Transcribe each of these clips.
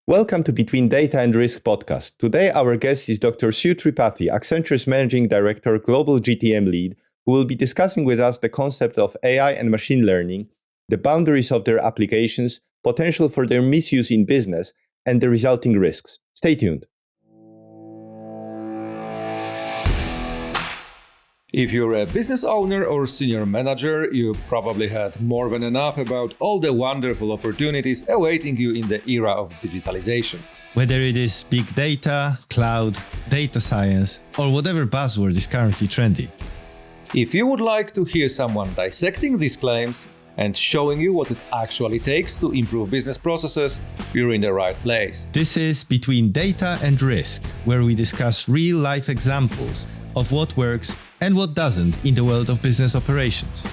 Welcome to Between Data and Risk podcast. Today, our guest is Dr. Tripathi, Accenture's Managing Director, Global GTM Lead, who will be discussing with us the concept of AI and machine learning, the boundaries of their applications, potential for their misuse in business, and the resulting risks. Stay tuned. If you're a business owner or senior manager, you probably had more than enough about all the wonderful opportunities awaiting you in the era of digitalization. Whether it is big data, cloud, data science, or whatever buzzword is currently trendy. If you would like to hear someone dissecting these claims and showing you what it actually takes to improve business processes, you're in the right place. This is Between Data and Risk, where we discuss real-life examples of what works and what doesn't in the world of business operations.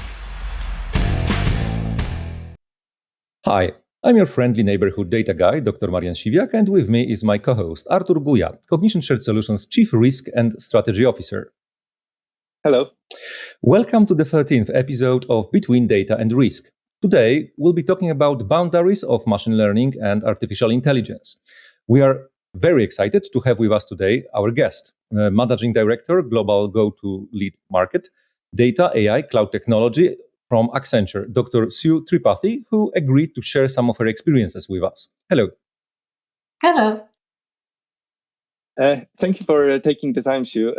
Hi, I'm your friendly neighborhood data guy, Dr. Marian Siwiak, and with me is my co-host, Artur Guja, Cognition Shared Solutions Chief Risk and Strategy Officer. Hello. Welcome to the 13th episode of Between Data and Risk. Today, we'll be talking about the boundaries of machine learning and artificial intelligence. We are very excited to have with us today our guest, Managing Director, Global Go-To-Lead Market, Data, AI, Cloud Technology from Accenture, Dr. Tripathi, who agreed to share some of her experiences with us. Hello. Hello. Thank you for taking the time, Sue.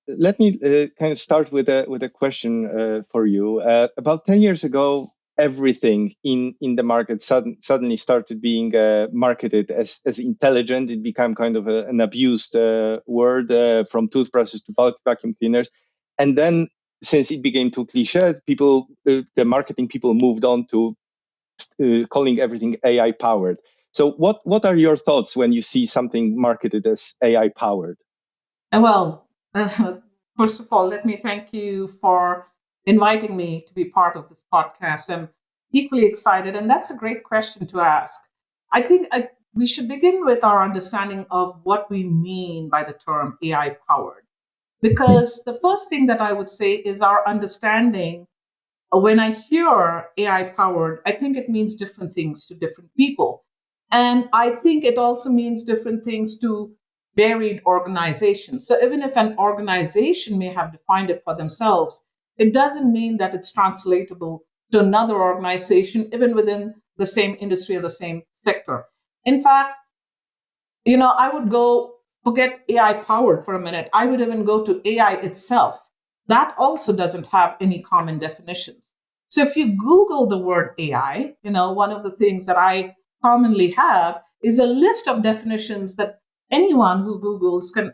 Let me kind of start with a question for you. About 10 years ago, everything in the market suddenly started being marketed as intelligent. It became kind of an abused word, from toothbrushes to vacuum cleaners. And then since it became too cliche, the marketing people moved on to calling everything AI powered. So what are your thoughts when you see something marketed as AI powered? Well, first of all, let me thank you for inviting me to be part of this podcast. I'm equally excited, and that's a great question to ask. I think we should begin with our understanding of what we mean by the term AI powered. Because the first thing that I would say is our understanding. When I hear AI powered, I think it means different things to different people. And I think it also means different things to varied organizations. So even if an organization may have defined it for themselves, it doesn't mean that it's translatable to another organization, even within the same industry or the same sector. In fact, I would go forget AI powered for a minute. I would even go to AI itself. That also doesn't have any common definitions. So if you Google the word AI, one of the things that I commonly have is a list of definitions that anyone who Googles can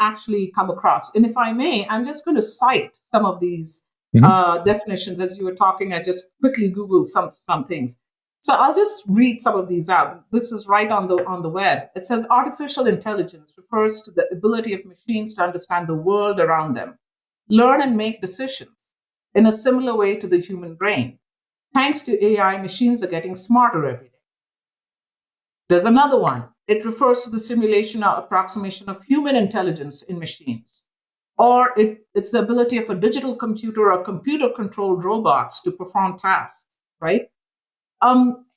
actually come across. And if I may, I'm just going to cite some of these definitions. As you were talking, I just quickly Googled some things. So I'll just read some of these out. This is right on the web. It says artificial intelligence refers to the ability of machines to understand the world around them, learn and make decisions in a similar way to the human brain. Thanks to AI, machines are getting smarter every day. There's another one. It refers to the simulation or approximation of human intelligence in machines. Or it's the ability of a digital computer or computer-controlled robots to perform tasks, right?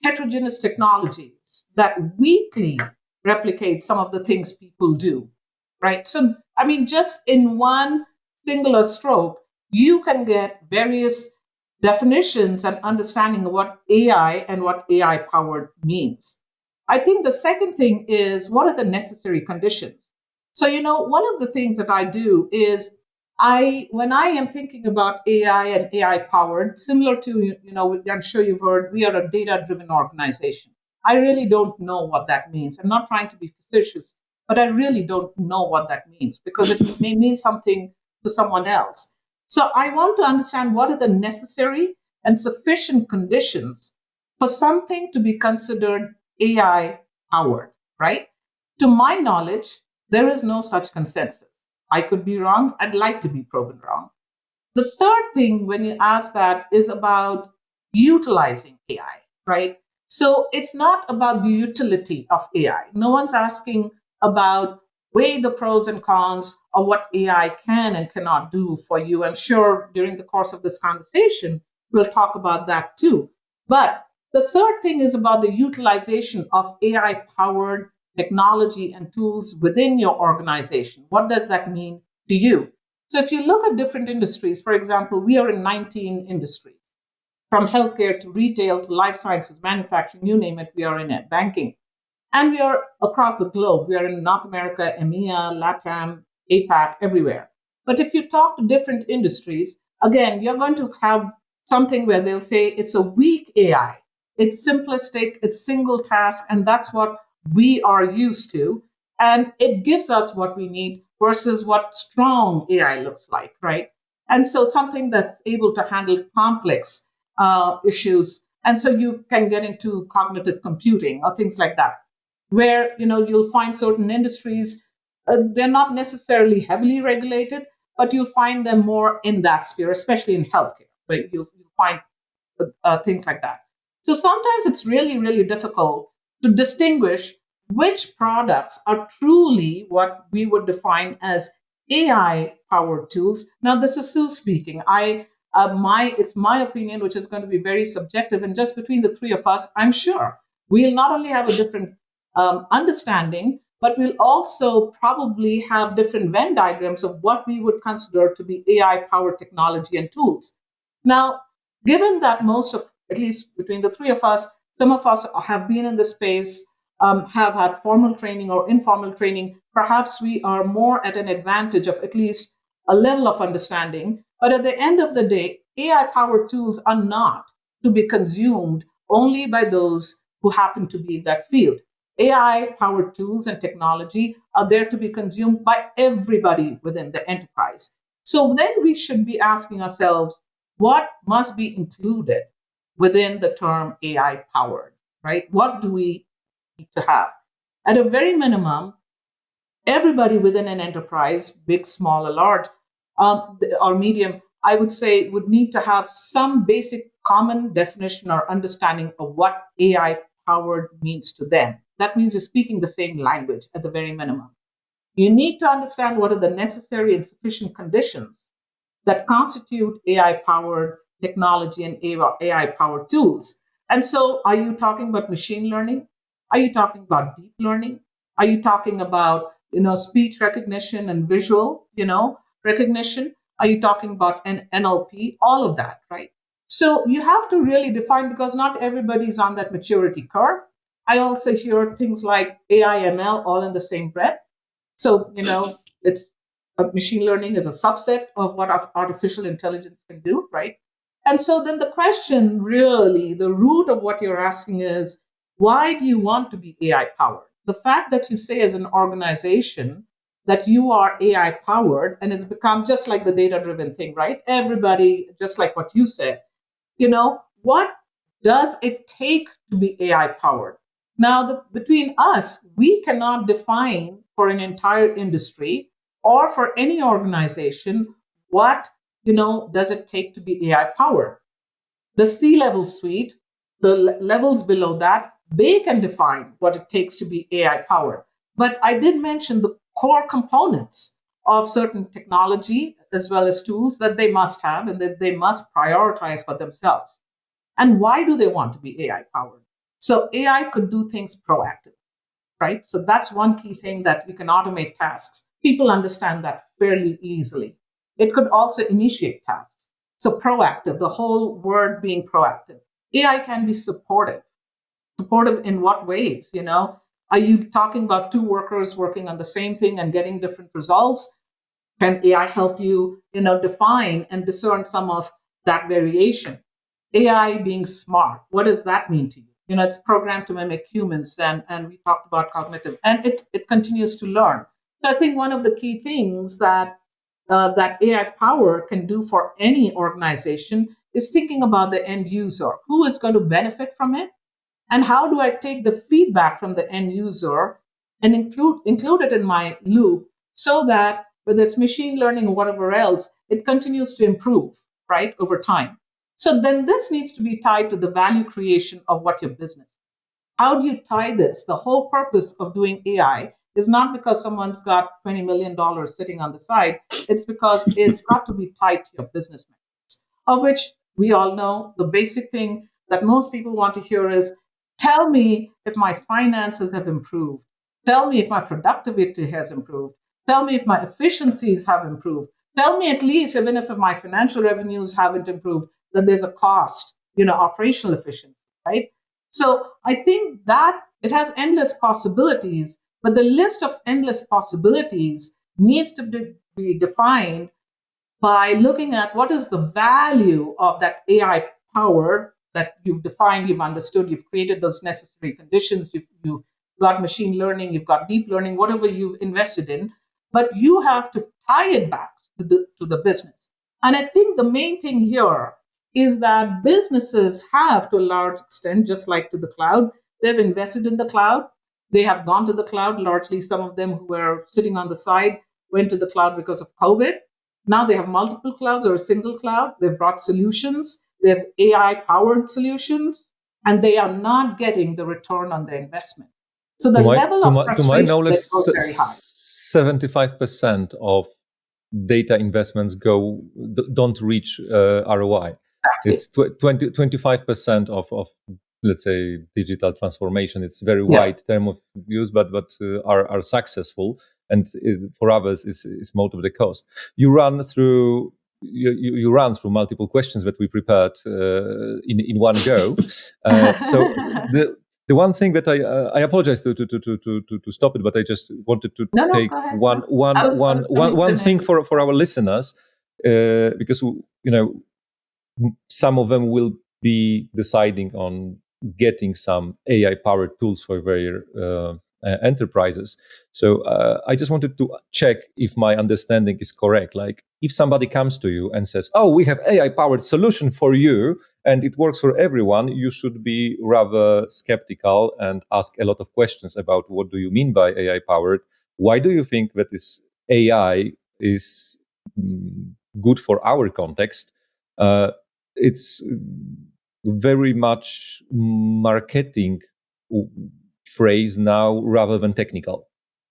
Heterogeneous technologies that weakly replicate some of the things people do, right? So, just in one singular stroke, you can get various definitions and understanding of what AI and what AI powered means. I think the second thing is, what are the necessary conditions? So, one of the things that I do is when I am thinking about AI and AI powered, similar to, I'm sure you've heard, we are a data driven organization. I really don't know what that means. I'm not trying to be facetious, but I really don't know what that means because it may mean something to someone else. So I want to understand what are the necessary and sufficient conditions for something to be considered AI powered, right? To my knowledge, there is no such consensus. I could be wrong. I'd like to be proven wrong. The third thing when you ask that is about utilizing AI, right? So it's not about the utility of AI. No one's asking about weigh the pros and cons of what AI can and cannot do for you. I'm sure during the course of this conversation, we'll talk about that too. But The third thing is about the utilization of AI powered technology and tools within your organization. What does that mean to you? So, if you look at different industries, for example, we are in 19 industries, from healthcare to retail to life sciences, manufacturing, you name it, we are in it, banking. And we are across the globe. We are in North America, EMEA, LATAM, APAC, everywhere. But if you talk to different industries, again, you're going to have something where they'll say it's a weak AI. It's simplistic, it's single task, and that's what we are used to. And it gives us what we need versus what strong AI looks like, right? And so something that's able to handle complex issues. And so you can get into cognitive computing or things like that, where you'll find certain industries, they're not necessarily heavily regulated, but you'll find them more in that sphere, especially in healthcare, where you'll find things like that. So sometimes it's really, really difficult to distinguish which products are truly what we would define as AI powered tools. Now, this is Sue speaking. It's my opinion, which is going to be very subjective, and just between the three of us, I'm sure we'll not only have a different understanding, but we'll also probably have different Venn diagrams of what we would consider to be AI powered technology and tools. Now, given that most of, at least between the three of us, some of us have been in the space, have had formal training or informal training, perhaps we are more at an advantage of at least a level of understanding. But at the end of the day, AI powered tools are not to be consumed only by those who happen to be in that field. AI powered tools and technology are there to be consumed by everybody within the enterprise. So then we should be asking ourselves, what must be included within the term AI powered, right? What do we need to have? At a very minimum, everybody within an enterprise, big, small, or large, or medium, I would say would need to have some basic common definition or understanding of what AI powered means to them. That means you're speaking the same language at the very minimum. You need to understand what are the necessary and sufficient conditions that constitute AI powered technology and AI powered tools. And so, are you talking about machine learning? Are you talking about deep learning? Are you talking about speech recognition and visual recognition? Are you talking about an NLP? All of that, right? So you have to really define, because not everybody's on that maturity curve. I also hear things like AI ML all in the same breath. So, it's machine learning is a subset of what artificial intelligence can do, right? And so then the question, really, the root of what you're asking is, why do you want to be AI powered? The fact that you say as an organization that you are AI powered, and it's become just like the data driven thing, right? Everybody, just like what you said, what does it take to be AI powered? Now, between us, we cannot define for an entire industry or for any organization what does it take to be AI powered. The C-level suite, the levels below that, they can define what it takes to be AI powered. But I did mention the core components of certain technology as well as tools that they must have and that they must prioritize for themselves. And why do they want to be AI powered? So AI could do things proactively, right? So that's one key thing, that you can automate tasks. People understand that fairly easily. It could also initiate tasks. So proactive, the whole word being proactive. AI can be supportive. Supportive in what ways? Are you talking about two workers working on the same thing and getting different results? Can AI help you, define and discern some of that variation? AI being smart, what does that mean to you? It's programmed to mimic humans, and we talked about cognitive, and it continues to learn. So I think one of the key things that AI power can do for any organization is thinking about the end user, who is going to benefit from it, and how do I take the feedback from the end user and include it in my loop, so that whether it's machine learning or whatever else, it continues to improve, right, over time. So then this needs to be tied to the value creation of what your business. How do you tie this? The whole purpose of doing AI is not because someone's got $20 million sitting on the side. It's because it's got to be tied to your business metrics, of which we all know the basic thing that most people want to hear is, tell me if my finances have improved. Tell me if my productivity has improved. Tell me if my efficiencies have improved. Tell me at least, even if my financial revenues haven't improved, that there's a cost, operational efficiency, right? So I think that it has endless possibilities, but the list of endless possibilities needs to be defined by looking at what is the value of that AI power that you've defined, you've understood, you've created those necessary conditions, you've got machine learning, you've got deep learning, whatever you've invested in, but you have to tie it back to the business. And I think the main thing here is that businesses have, to a large extent, just like to the cloud, they've invested in the cloud. They have gone to the cloud. Largely, some of them who were sitting on the side went to the cloud because of COVID. Now they have multiple clouds or a single cloud. They've brought solutions. They have AI powered solutions, and they are not getting the return on their investment. So the level of frustration knowledge, goes very high. 75% of data investments don't reach ROI. Exactly. It's 25% of let's say digital transformation. It's very wide term of use, but are successful, and for others is most of the cost. You run through multiple questions that we prepared in one go. So the one thing that I apologize to stop it, but I just wanted to take one thing for our listeners, because some of them will be deciding on getting some AI powered tools for their enterprises. So I just wanted to check if my understanding is correct. Like, if somebody comes to you and says, "Oh, we have AI powered solution for you and it works for everyone," you should be rather skeptical and ask a lot of questions about what do you mean by AI powered? Why do you think that this AI is good for our context? It's very much marketing phrase now rather than technical,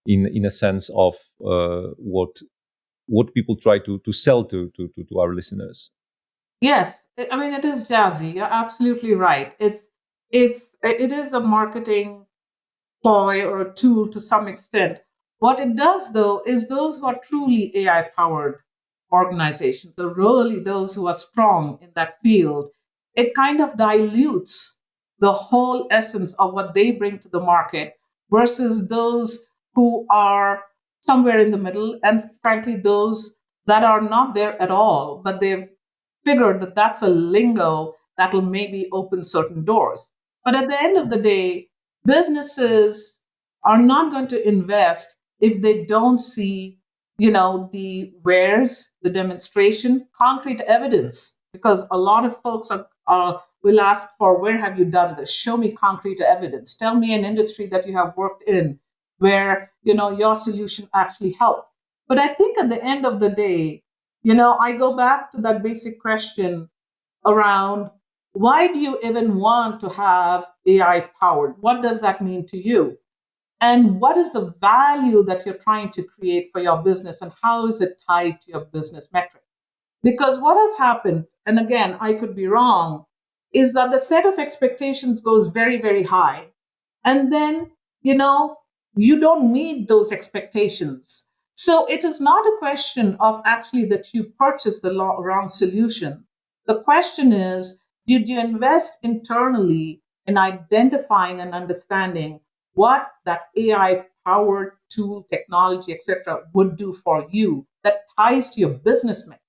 in a sense of what people try to sell to our listeners. Yes, I mean, it is jazzy. You're absolutely right. It is a marketing ploy or a tool to some extent. What it does, though, is those who are truly AI powered organizations, or really those who are strong in that field, it kind of dilutes the whole essence of what they bring to the market versus those who are somewhere in the middle, and frankly, those that are not there at all, but they've figured that that's a lingo that will maybe open certain doors. But at the end of the day, businesses are not going to invest if they don't see, the wares, the demonstration, concrete evidence. Because a lot of folks will ask for, where have you done this? Show me concrete evidence. Tell me an industry that you have worked in where, your solution actually helped. But I think at the end of the day, I go back to that basic question around, why do you even want to have AI powered? What does that mean to you? And what is the value that you're trying to create for your business, and how is it tied to your business metric? Because what has happened, and again, I could be wrong, is that the set of expectations goes very, very high. And then, you don't meet those expectations. So it is not a question of actually that you purchased the wrong solution. The question is, did you invest internally in identifying and understanding what that AI powered tool, technology, etc., would do for you that ties to your business metric?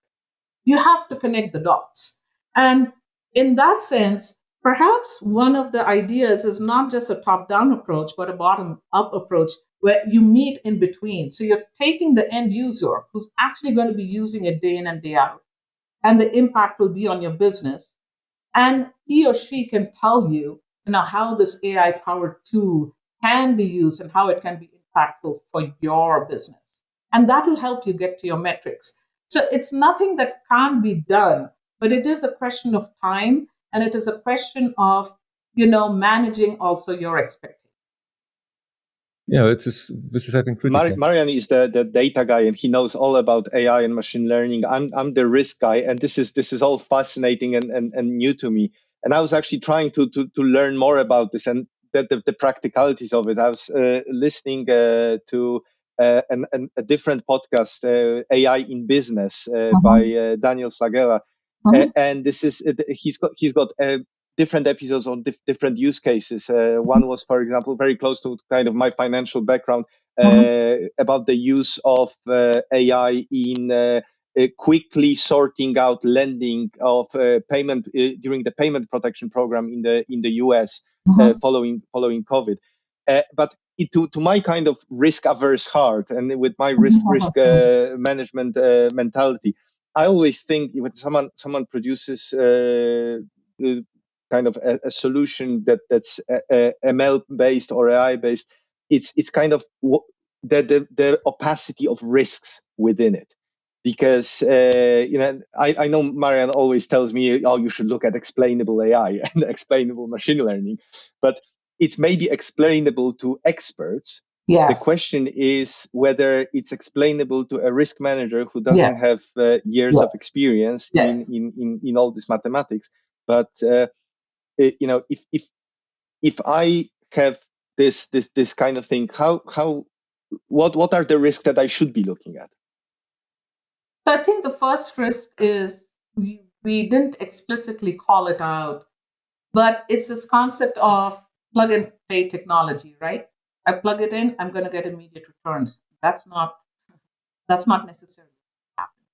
You have to connect the dots. And in that sense, perhaps one of the ideas is not just a top down approach, but a bottom up approach where you meet in between. So you're taking the end user who's actually going to be using it day in and day out, and the impact will be on your business. And he or she can tell you, how this AI powered tool can be used and how it can be impactful for your business. And that will help you get to your metrics. So it's nothing that can't be done, but it is a question of time, and it is a question of, managing also your expectations. Yeah, this is I think critical. Marian is the data guy, and he knows all about AI and machine learning. I'm the risk guy, and this is all fascinating and new to me. And I was actually trying to learn more about this and the practicalities of it. I was listening to a different podcast, AI in Business, by Daniel Flagella, and this is he's got different episodes on different use cases. One was, for example, very close to kind of my financial background, about the use of AI in quickly sorting out lending of payment during the payment protection program in the US following COVID. But to my kind of risk averse heart and with my risk management mentality, I always think when someone produces kind of a solution that's ML based or AI based, it's kind of the opacity of risks within it. Because I know Marian always tells me, oh, you should look at explainable AI and explainable machine learning, but it's maybe explainable to experts. Yes. The question is whether it's explainable to a risk manager who doesn't have years of experience in all this mathematics. But if I have this kind of thing, what are the risks that I should be looking at? So I think the first risk is we didn't explicitly call it out, but it's this concept of plug and play technology, right? I plug it in, I'm going to get immediate returns. That's not necessarily happening.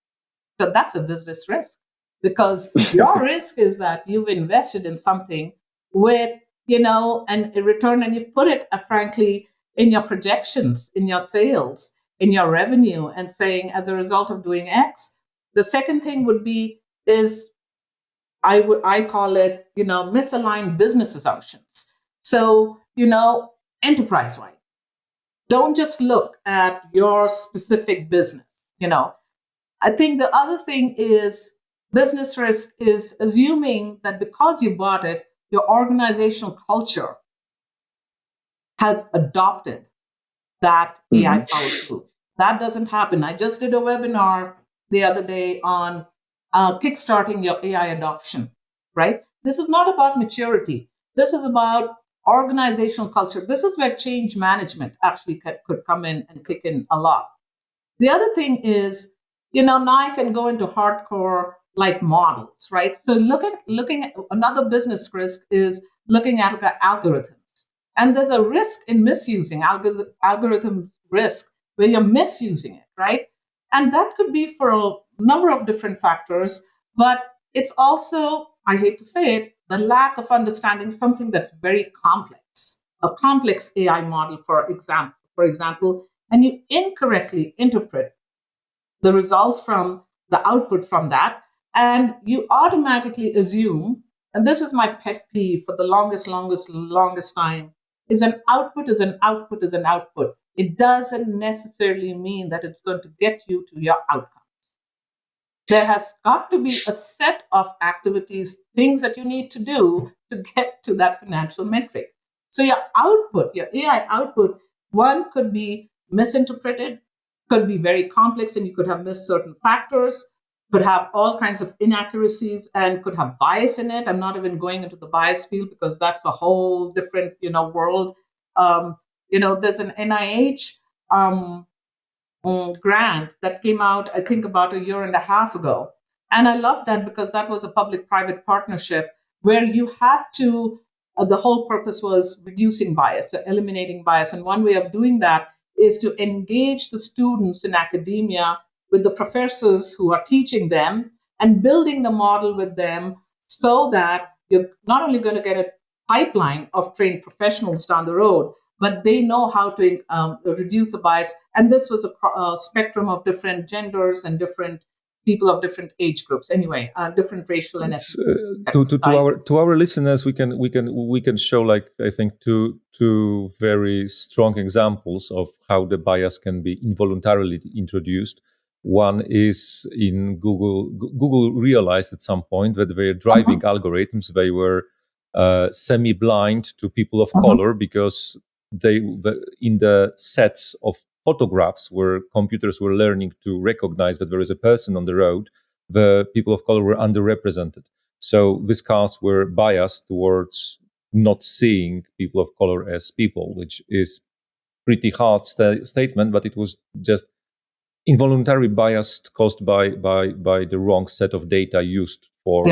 So that's a business risk, because your risk is that you've invested in something with, and a return, and you've put it, frankly, in your projections, in your sales, in your revenue, and saying, as a result of doing X. The second thing would be is I call it, misaligned business assumptions. So, enterprise wide. Don't just look at your specific business. I think the other thing is business risk is assuming that because you bought it, your organizational culture has adopted that AI powered tool. That doesn't happen. I just did a webinar the other day on kickstarting your AI adoption, right? This is not about maturity. This is about organizational culture. This is where change management actually could come in and kick in a lot. The other thing is, now I can go into hardcore like models, right? So looking at another business risk is looking at algorithms. And there's a risk in misusing algorithms risk where you're misusing it, right? And that could be for a number of different factors, but it's also, I hate to say it, the lack of understanding something that's very complex, a complex AI model, for example, and you incorrectly interpret the results from the output from that, and you automatically assume, and this is my pet peeve for the longest time, is an output is an output is an output. It doesn't necessarily mean that it's going to get you to your outcomes. There has got to be a set of activities, things that you need to do to get to that financial metric. So your output, your AI output, one could be misinterpreted, could be very complex, and you could have missed certain factors, could have all kinds of inaccuracies, and could have bias in it. I'm not even going into the bias field because that's a whole different, world. There's an NIH grant that came out, I think, about a year and a half ago. And I love that because that was a public-private partnership where you had to, the whole purpose was reducing bias, so eliminating bias. And one way of doing that is to engage the students in academia with the professors who are teaching them and building the model with them so that you're not only going to get a pipeline of trained professionals down the road, but they know how to reduce the bias. And this was a spectrum of different genders and different people of different age groups. Anyway, different racial and ethnic. To our listeners, we can show, like, I think, two very strong examples of how the bias can be involuntarily introduced. One is in Google. Google realized at some point that their driving algorithms, they were semi-blind to people of color, because in the sets of photographs where computers were learning to recognize that there is a person on the road, the people of color were underrepresented. So these cars were biased towards not seeing people of color as people, which is pretty hard statement, but it was just involuntary bias caused by the wrong set of data used for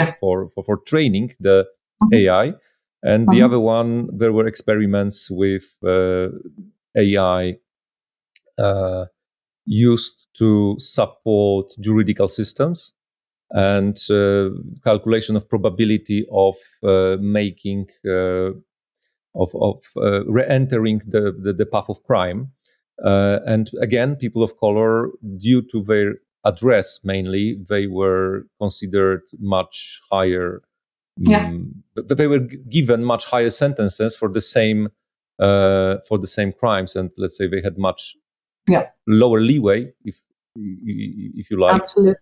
training the AI. And the other one, there were experiments with AI used to support juridical systems and calculation of probability of making of re-entering the path of crime. And again, people of color, due to their address mainly, they were considered much higher. They were given much higher sentences for the same crimes, and let's say they had much lower leeway, if you like. Absolutely.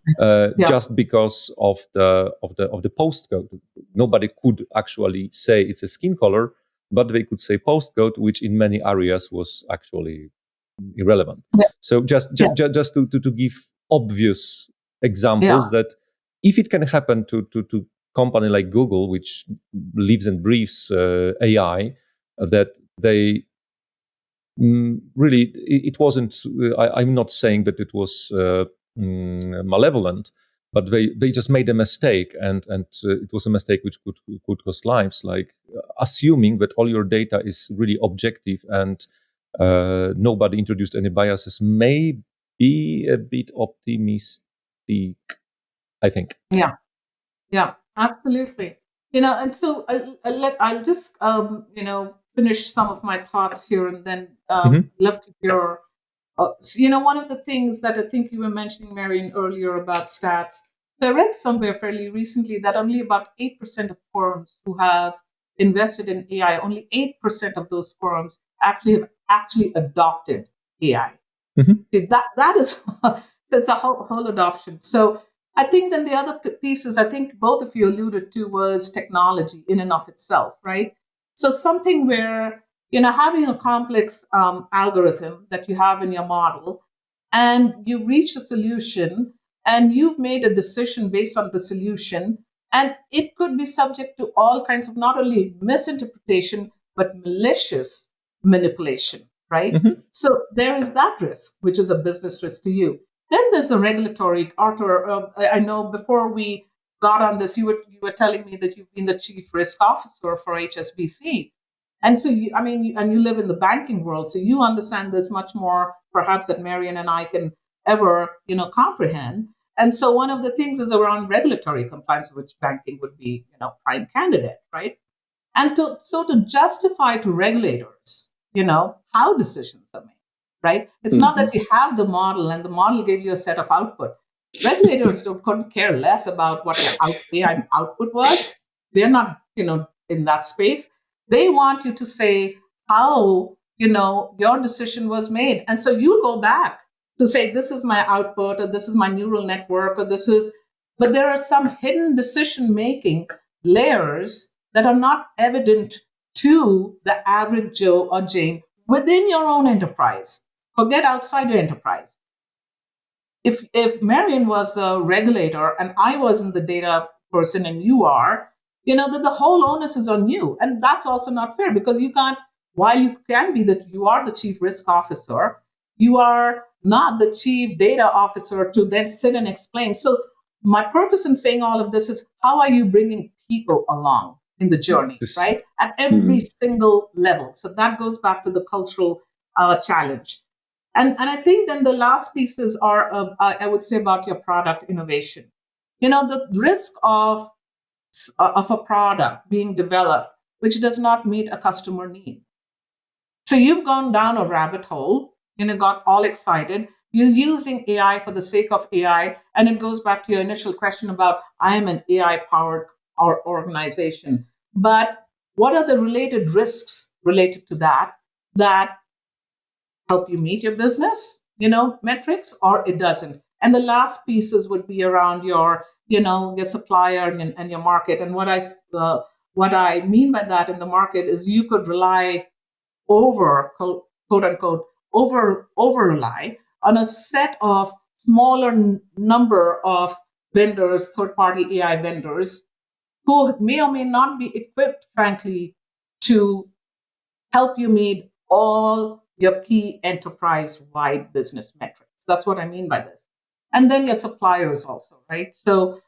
Just because of the postcode. Nobody could actually say it's a skin color, but they could say postcode, which in many areas was actually irrelevant. So just to give obvious examples that if it can happen to company like Google, which lives and breathes AI, that they really, it wasn't. I'm not saying that it was malevolent, but they just made a mistake, and it was a mistake which could cost lives. Like assuming that all your data is really objective and nobody introduced any biases may be a bit optimistic, I think. Yeah, absolutely. And so I'll just finish some of my thoughts here, and then love to hear. So, one of the things that I think you were mentioning, Marion, earlier about stats. So I read somewhere fairly recently that only about 8% of firms who have invested in AI, only 8% of those firms have actually adopted AI. See, that is that's a whole adoption. So I think then the other pieces I think both of you alluded to was technology in and of itself, right? So something where having a complex algorithm that you have in your model, and you've reached a solution, and you've made a decision based on the solution, and it could be subject to all kinds of not only misinterpretation but malicious manipulation, right? So there is that risk, which is a business risk to you. Then there's a regulatory. Arthur, I know before we got on this, you were telling me that you've been the chief risk officer for HSBC, and so and you live in the banking world, so you understand this much more, perhaps, that Marion and I can ever comprehend. And so one of the things is around regulatory compliance, which banking would be prime candidate, right? And to justify to regulators, how decisions are made, right? It's not that you have the model and the model gave you a set of output. Regulators couldn't care less about what your AI output was. They're not, in that space. They want you to say how, your decision was made. And so you go back to say, this is my output, or this is my neural network, but there are some hidden decision making layers that are not evident to the average Joe or Jane within your own enterprise. Forget outside your enterprise. If Marion was a regulator and I wasn't the data person and you are, that the whole onus is on you. And that's also not fair, because you can't, while you can be that you are the chief risk officer, you are not the chief data officer to then sit and explain. So my purpose in saying all of this is, how are you bringing people along in the journey, right? At every single level. So that goes back to the cultural challenge. And I think then the last pieces are, I would say, about your product innovation. The risk of a product being developed which does not meet a customer need. So you've gone down a rabbit hole, got all excited. You're using AI for the sake of AI. And it goes back to your initial question about, I am an AI-powered organization. But what are the related risks related to that help you meet your business, metrics, or it doesn't? And the last pieces would be around your supplier and your market. And what I mean by that in the market is you could rely quote unquote, over rely on a set of smaller number of vendors, third party AI vendors, who may or may not be equipped, frankly, to help you meet all your key enterprise-wide business metrics. That's what I mean by this. And then your suppliers also, right? So,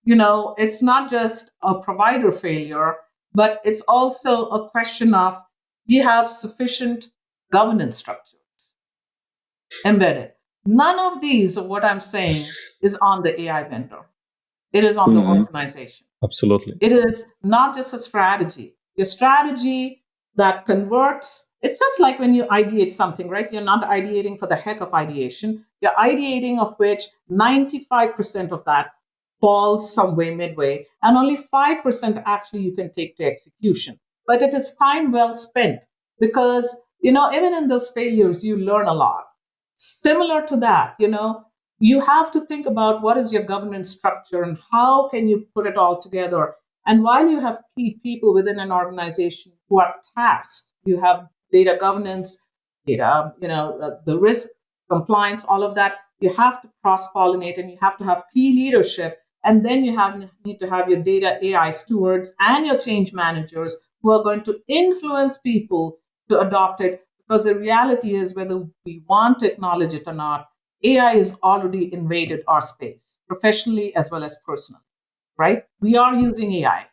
it's not just a provider failure, but it's also a question of, do you have sufficient governance structures embedded? None of these, of what I'm saying, is on the AI vendor. It is on the organization. Absolutely. It is not just a strategy. Your strategy that converts, it's just like when you ideate something, right? You're not ideating for the heck of ideation. You're ideating of which 95% of that falls somewhere midway, and only 5% actually you can take to execution. But it is time well spent because, even in those failures, you learn a lot. Similar to that, you have to think about what is your governance structure and how can you put it all together. And while you have key people within an organization who are tasked, you have data governance, data, the risk, compliance, all of that, you have to cross-pollinate and you have to have key leadership. And then you need to have your data AI stewards and your change managers who are going to influence people to adopt it. Because the reality is, whether we want to acknowledge it or not, AI has already invaded our space, professionally as well as personally, right? We are using AI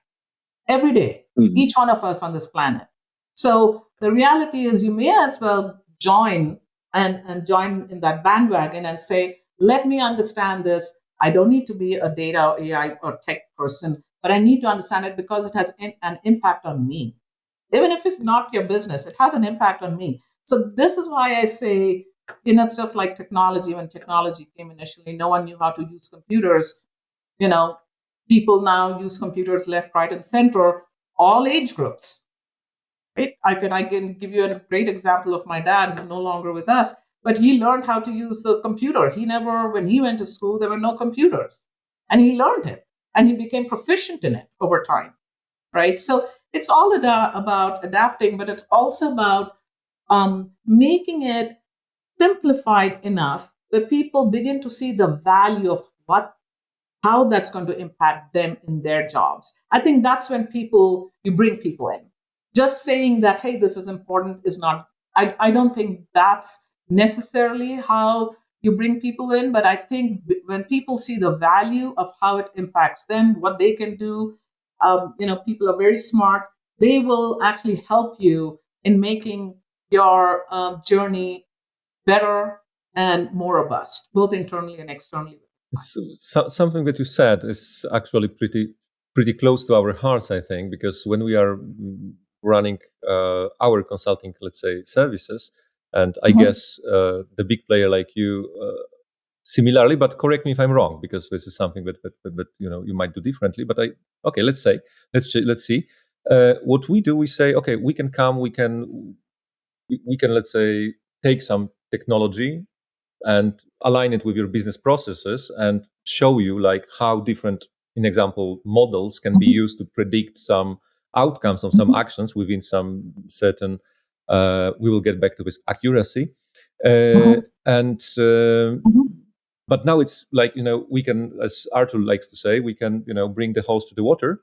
every day, each one of us on this planet. So the reality is, you may as well join and join in that bandwagon and say, let me understand this. I don't need to be a data or AI or tech person, but I need to understand it because it has an impact on me. Even if it's not your business, it has an impact on me. So this is why I say, it's just like technology. When technology came initially, no one knew how to use computers. People now use computers left, right, and center, all age groups. Right? I can give you a great example of my dad, who's no longer with us, but he learned how to use the computer. When he went to school, there were no computers, and he learned it, and he became proficient in it over time. Right? So it's all about adapting, but it's also about making it simplified enough where people begin to see the value of how that's going to impact them in their jobs. I think that's when you bring people in. Just saying that, hey, this is important is not, I don't think that's necessarily how you bring people in, but I think when people see the value of how it impacts them, what they can do, people are very smart. They will actually help you in making your journey better and more robust, both internally and externally. Something that you said is actually pretty close to our hearts, I think, because when we are running our consulting, let's say, services, and I guess the big player like you, similarly, but correct me if I'm wrong, because this is something that you might do differently. But let's see. What we do, we say, okay, we can let's say take some technology and align it with your business processes and show you like how different, in example, models can be used to predict some outcomes of some actions within some certain, we will get back to this accuracy. But now it's like, we can, as Arthur likes to say, we can, bring the horse to the water,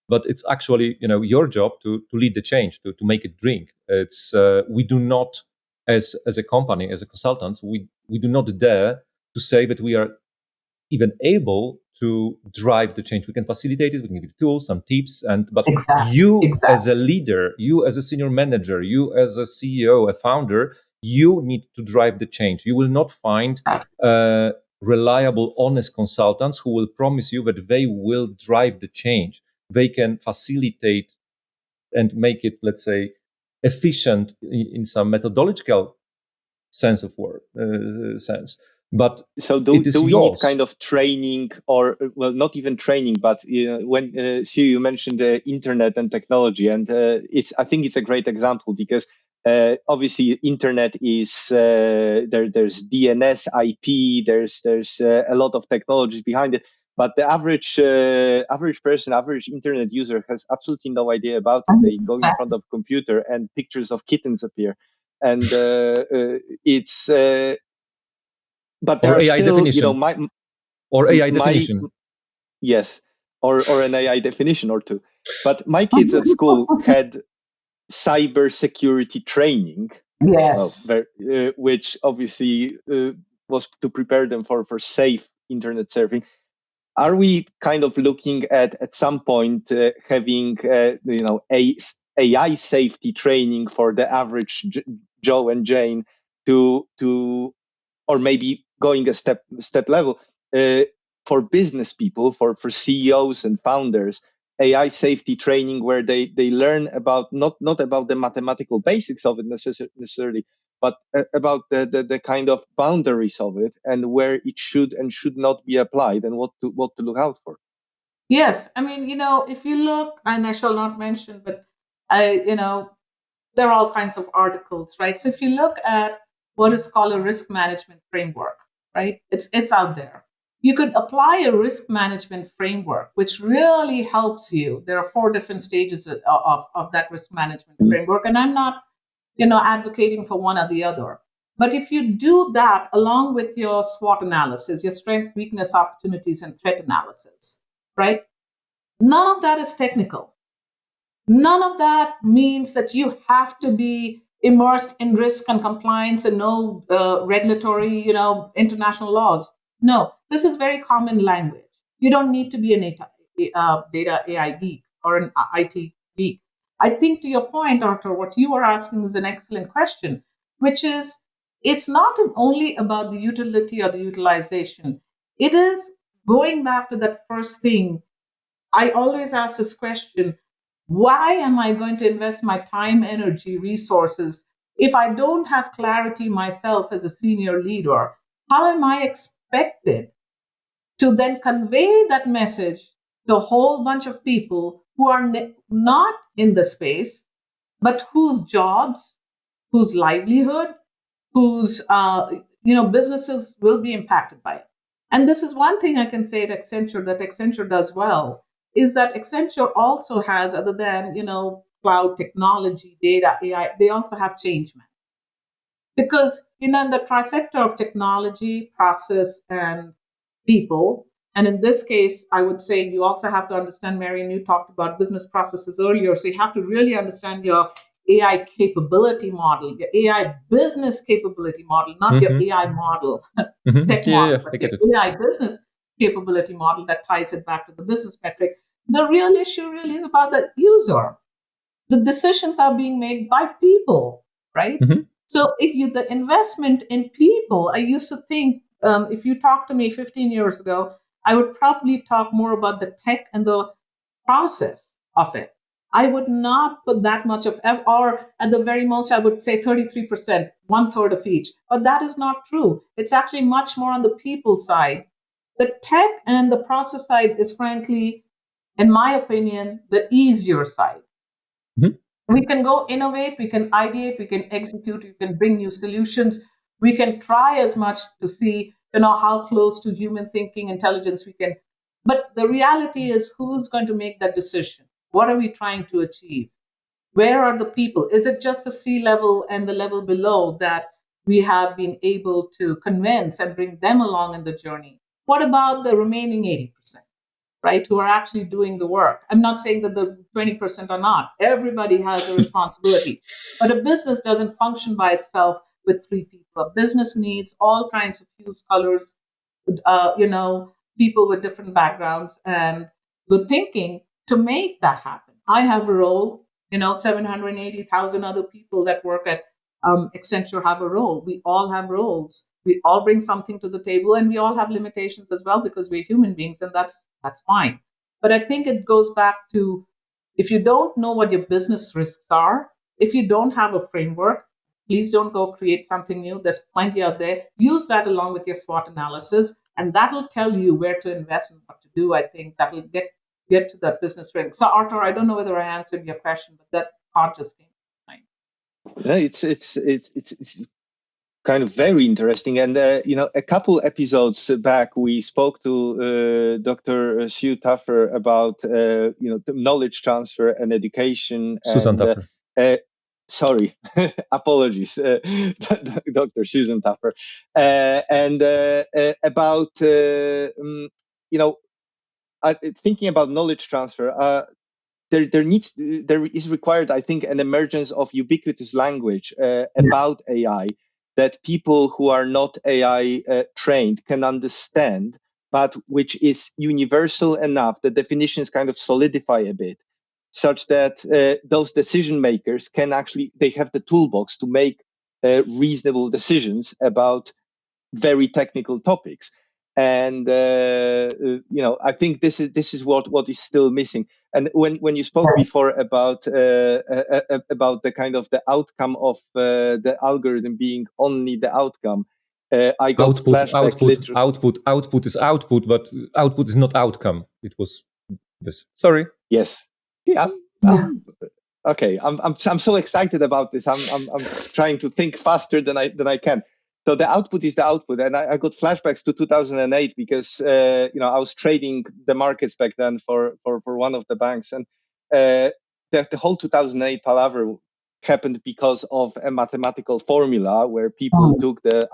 but it's actually, your job to lead the change, to make it drink. It's, we do not, as a company, as a consultants, we do not dare to say that we are even able to drive the change. We can facilitate it, we can give you tools, some tips, but you as a leader, you as a senior manager, you as a CEO, a founder, you need to drive the change. You will not find reliable, honest consultants who will promise you that they will drive the change. They can facilitate and make it, let's say, efficient in some methodological sense of word sense. But so do we need kind of training, or well, not even training, but when you mentioned the internet and technology, and I think it's a great example because obviously internet is there's DNS, IP, there's a lot of technologies behind it, but the average person, average internet user has absolutely no idea about it. They go in front of a computer and pictures of kittens appear, and it's. But there or are AI still, definition. Or AI definition. Yes, or an AI definition or two. But my kids at school had cybersecurity training, Yes. which obviously was to prepare them for safe internet surfing. Are we kind of looking at some point having AI safety training for the average Joe and Jane to or maybe going a step level uh, for business people, for CEOs and founders, AI safety training where they learn about not about the mathematical basics of it necessarily, but about the kind of boundaries of it and where it should and should not be applied and what to look out for. Yes. I mean, if you look, and I shall not mention, but there are all kinds of articles, right? So if you look at what is called a risk management framework, right? It's out there. You could apply a risk management framework, which really helps you. There are 4 different stages of that risk management framework. And I'm not, advocating for one or the other. But if you do that along with your SWOT analysis, your strength, weakness, opportunities, and threat analysis, right? None of that is technical. None of that means that you have to be immersed in risk and compliance and know regulatory, international laws. No, this is very common language. You don't need to be an data AI geek or an IT geek. I think to your point, Arthur, what you are asking is an excellent question, which is it's not only about the utility or the utilization. It is going back to that first thing. I always ask this question: why am I going to invest my time, energy, resources if I don't have clarity myself as a senior leader? How am I expected to then convey that message to a whole bunch of people who are not in the space, but whose jobs, whose livelihood, whose businesses will be impacted by it? And this is one thing I can say at Accenture that Accenture does well, is that Accenture also has, other than cloud technology, data, AI, they also have change management. Because in the trifecta of technology, process, and people, and in this case, I would say you also have to understand, Marion, you talked about business processes earlier, so you have to really understand your AI capability model, your AI business capability model, not your AI model, tech model, but your AI business capability model that ties it back to the business metric. The real issue really is about the user. The decisions are being made by people, right? So the investment in people, I used to think, if you talked to me 15 years ago, I would probably talk more about the tech and the process of it. I would not put that much of, or at the very most, I would say 33%, 1/3 of each. But that is not true. It's actually much more on the people side. The tech and the process side is, frankly, in my opinion, the easier side. We can go innovate, we can ideate, we can execute, we can bring new solutions. We can try as much to see, how close to human thinking, intelligence we can. But the reality is, who's going to make that decision? What are we trying to achieve? Where are the people? Is it just the C level and the level below that we have been able to convince and bring them along in the journey? What about the remaining 80%? Right, who are actually doing the work? I'm not saying that the 20% are not. Everybody has a responsibility. But a business doesn't function by itself with 3 people. A business needs all kinds of hues, colors, people with different backgrounds and good thinking to make that happen. I have a role, 780,000 other people that work at Accenture have a role. We all have roles. We all bring something to the table, and we all have limitations as well because we're human beings, and that's fine. But I think it goes back to, if you don't know what your business risks are, if you don't have a framework, please don't go create something new. There's plenty out there. Use that along with your SWOT analysis, and that'll tell you where to invest and what to do. I think that will get to that business framework. So, Arthur, I don't know whether I answered your question, but that thought just came to mind. Yeah, it's kind of very interesting. And a couple episodes back, we spoke to Dr. Sue Taffer about the knowledge transfer and education. Susan Taffer. Sorry, apologies, Dr. Susan Taffer, and about thinking about knowledge transfer, there is required, I think, an emergence of ubiquitous language about AI that people who are not AI trained can understand, but which is universal enough. The definitions kind of solidify a bit, such that those decision makers can actually, they have the toolbox to make reasonable decisions about very technical topics. And I think this is what is still missing. And when you spoke before about the kind of the outcome of the algorithm being only the outcome, I got flashbacks. Output is output, but output is not outcome. It was this. Sorry. Yes. Yeah. Okay. I'm so excited about this. I'm trying to think faster than I can. So the output is the output, and I got flashbacks to 2008 because I was trading the markets back then for one of the banks, and the whole 2008 palaver happened because of a mathematical formula where people took the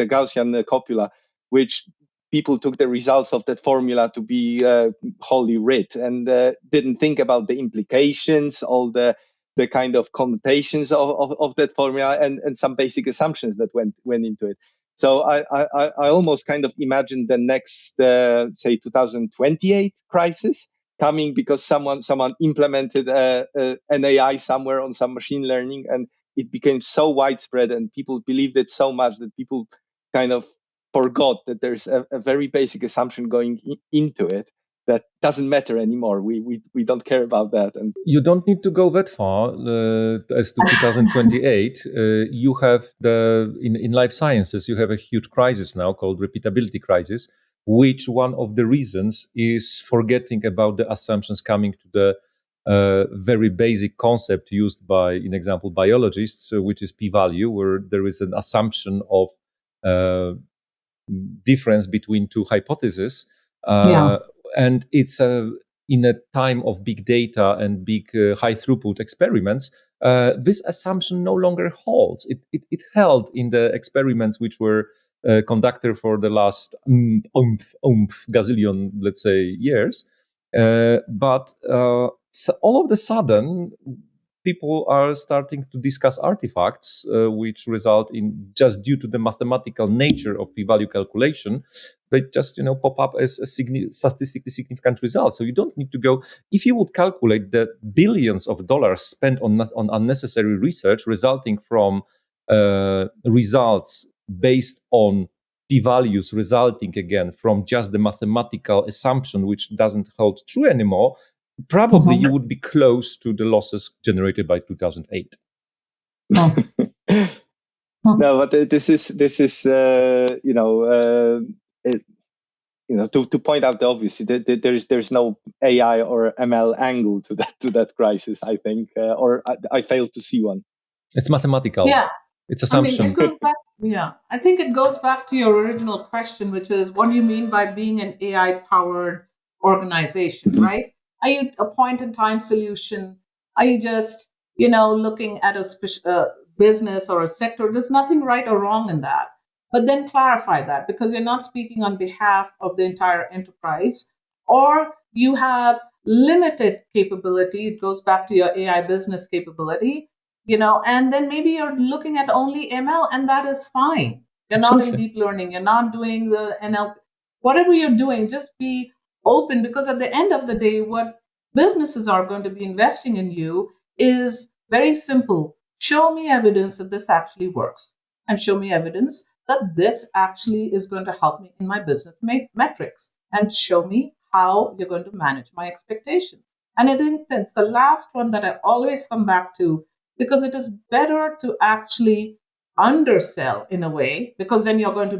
Gaussian copula, which people took the results of that formula to be holy writ, and didn't think about the implications, all the kind of connotations of that formula, and some basic assumptions that went into it. So I almost kind of imagined the next, say, 2028 crisis coming because someone implemented an AI somewhere on some machine learning, and it became so widespread, and people believed it so much that people kind of forgot that there's a very basic assumption going into it that doesn't matter anymore. We don't care about that. And you don't need to go that far as to 2028. You have in life sciences, you have a huge crisis now called repeatability crisis, which one of the reasons is forgetting about the assumptions coming to the very basic concept used by, in example, biologists, which is p-value, where there is an assumption of difference between two hypotheses. And it's in a time of big data and big high throughput experiments, this assumption no longer holds. It held in the experiments which were conducted for the last gazillion, let's say, years. But so all of a sudden, people are starting to discuss artifacts which result in, just due to the mathematical nature of p-value calculation, they just pop up as a statistically significant result. So you don't need to go. If you would calculate the billions of dollars spent on unnecessary research resulting from results based on p-values resulting again from just the mathematical assumption which doesn't hold true anymore, probably you would be close to the losses generated by 2008. No, but this is to point out the obvious. There's no AI or ML angle to that crisis, I think, or I failed to see one. It's mathematical. Yeah, it's assumption. I mean, it goes back. Yeah, I think it goes back to your original question, which is, what do you mean by being an AI-powered organization, right? Are you a point-in-time solution? Are you just, looking at a business or a sector? There's nothing right or wrong in that. But then clarify that, because you're not speaking on behalf of the entire enterprise, or you have limited capability. It goes back to your AI business capability, and then maybe you're looking at only ML, and that is fine. You're not in deep learning. You're not doing the NLP. Whatever you're doing, just be open, because at the end of the day, what businesses are going to be investing in you is very simple. Show me evidence that this actually works, and show me evidence that this actually is going to help me in my business metrics, and show me how you're going to manage my expectations. And I think that's the last one that I always come back to, because it is better to actually undersell in a way, because then you're going to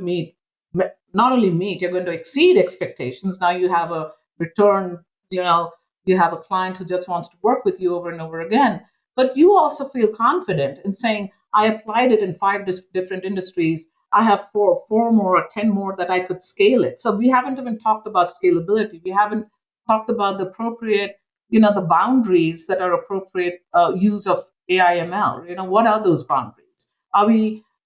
not only meet, you're going to exceed expectations. Now you have a return, you have a client who just wants to work with you over and over again. But you also feel confident in saying, I applied it in 5 different industries. I have four more or 10 more that I could scale it. So we haven't even talked about scalability. We haven't talked about the appropriate, the boundaries that are appropriate use of AI ML. What are those boundaries?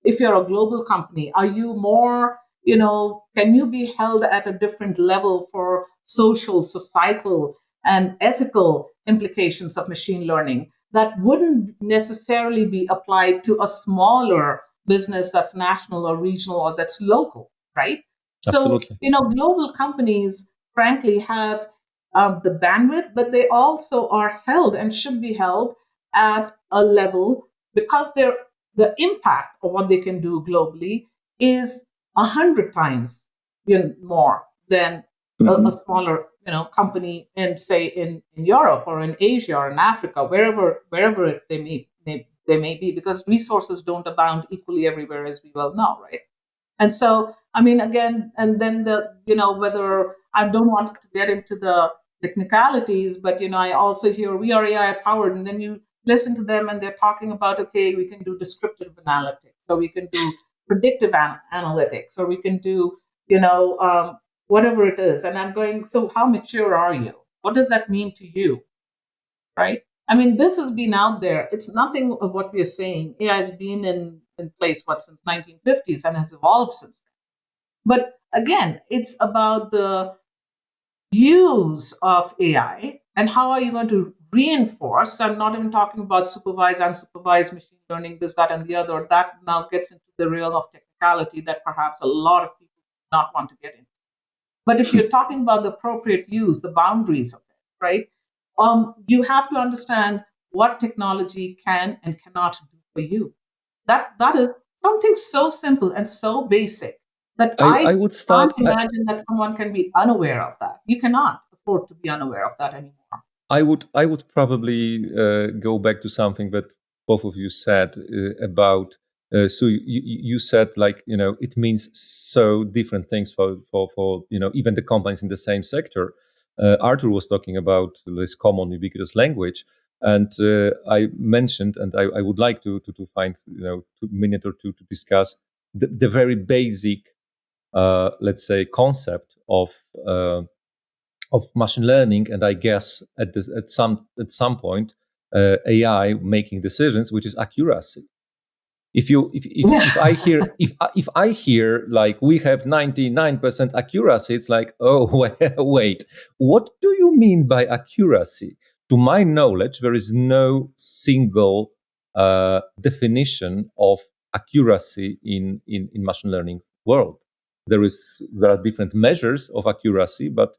If you're a global company, are you more, can you be held at a different level for social, societal, and ethical implications of machine learning that wouldn't necessarily be applied to a smaller business that's national or regional or that's local, right? So, Absolutely. global companies, frankly, have the bandwidth, but they also are held and should be held at a level because the impact of what they can do globally is 100 times more than a Mhm. smaller company in, say, in Europe or in Asia or in Africa, wherever they may be, because resources don't abound equally everywhere, as we well know, right? And so, I mean, again, and then whether I don't want to get into the technicalities, but, I also hear we are AI powered. And then you listen to them and they're talking about, okay, we can do descriptive analytics, so we can do predictive analytics, or we can do, whatever it is. And I'm going, so how mature are you? What does that mean to you? Right? I mean, this has been out there. It's nothing of what we're saying. AI has been in place, since 1950s and has evolved since then. But again, it's about the use of AI and how are you going to reinforce. I'm not even talking about supervised, unsupervised machine learning, this, that, and the other. That now gets into the realm of technicality that perhaps a lot of people do not want to get into. But if you're talking about the appropriate use, the boundaries of it, right? You have to understand what technology can and cannot do for you. That is something so simple and so basic that I I would can't start. imagine that someone can be unaware of that. You cannot afford to be unaware of that anymore. I would probably go back to something that both of you said about. So you said, like, it means so different things for even the companies in the same sector. Arthur was talking about this common ubiquitous language, and I mentioned, and I would like to find a minute or two to discuss the very basic, let's say, concept of machine learning, and I guess at some point, AI making decisions, which is accuracy. If I hear if I hear like we have 99% accuracy, it's like, oh, wait, what do you mean by accuracy? To my knowledge, there is no single definition of accuracy in machine learning world. There are different measures of accuracy, but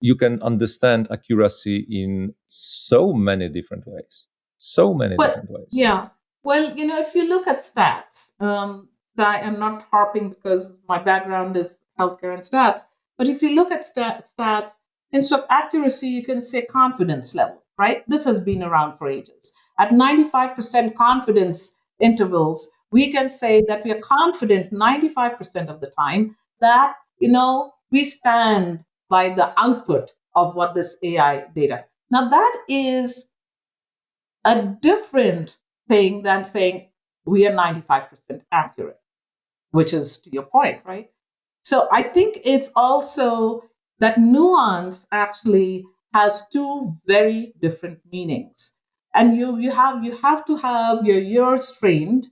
you can understand accuracy in so many different ways. So many But different ways. yeah, well, if you look at stats, I am not harping because my background is healthcare and stats. But if you look at stats, instead of accuracy, you can say confidence level, right? This has been around for ages. At 95% confidence intervals, we can say that we are confident 95% of the time that, we stand by the output of what this AI data. Now, that is a different thing than saying we are 95% accurate, which is to your point, right? So I think it's also that nuance actually has two very different meanings. And you have to have your ears trained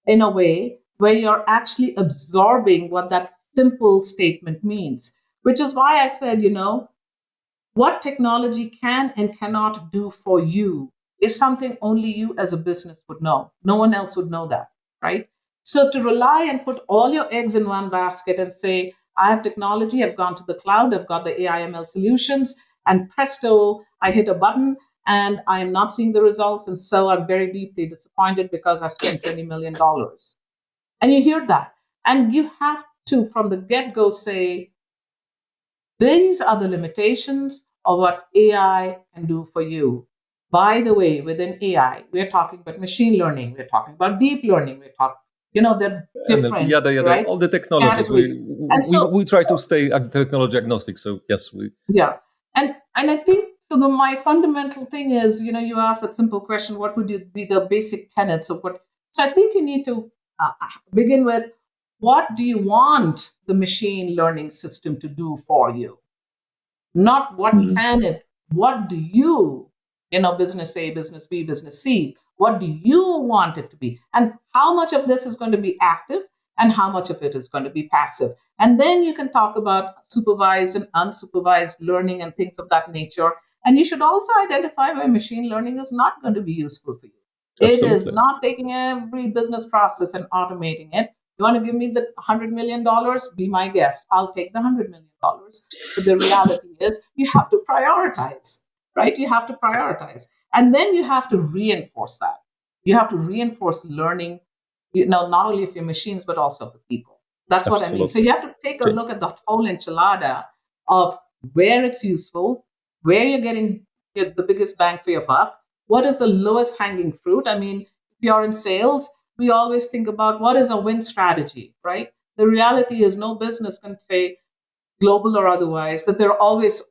in a way where you're actually absorbing what that simple statement means, which is why I said, what technology can and cannot do for you is something only you as a business would know. No one else would know that, right? So to rely and put all your eggs in one basket and say, I have technology, I've gone to the cloud, I've got the AI/ML solutions, and presto, I hit a button and I am not seeing the results. And so I'm very deeply disappointed because I've spent $20 million. And you hear that. And you have to, from the get go, say, these are the limitations of what AI can do for you. By the way, within AI, we're talking about machine learning, we're talking about deep learning, we're talking, they're NLP, different, yada, right? all the technologies. Categories. And We try to stay technology agnostic. So yes, we. yeah. And I think so my fundamental thing is, you ask a simple question, what would be the basic tenets of what? So I think you need to begin with, what do you want the machine learning system to do for you? Not what Mhm. can it, what do you, business A, business B, business C, what do you want it to be? And how much of this is going to be active and how much of it is going to be passive. And then you can talk about supervised and unsupervised learning and things of that nature. And you should also identify where machine learning is not going to be useful for you. It is Absolutely. not taking every business process and automating it. You want to give me the $100 million? Be my guest. I'll take the $100 million. But the reality is you have to prioritize, right? You have to prioritize. And then you have to reinforce that. You have to reinforce learning, not only of your machines, but also of the people. That's what I mean. So Absolutely. you have to take a look at the whole enchilada of where it's useful, where you're getting the biggest bang for your buck, what is the lowest hanging fruit. I mean, if you're in sales, we always think about what is a win strategy, right? The reality is no business can say, global or otherwise, that they're always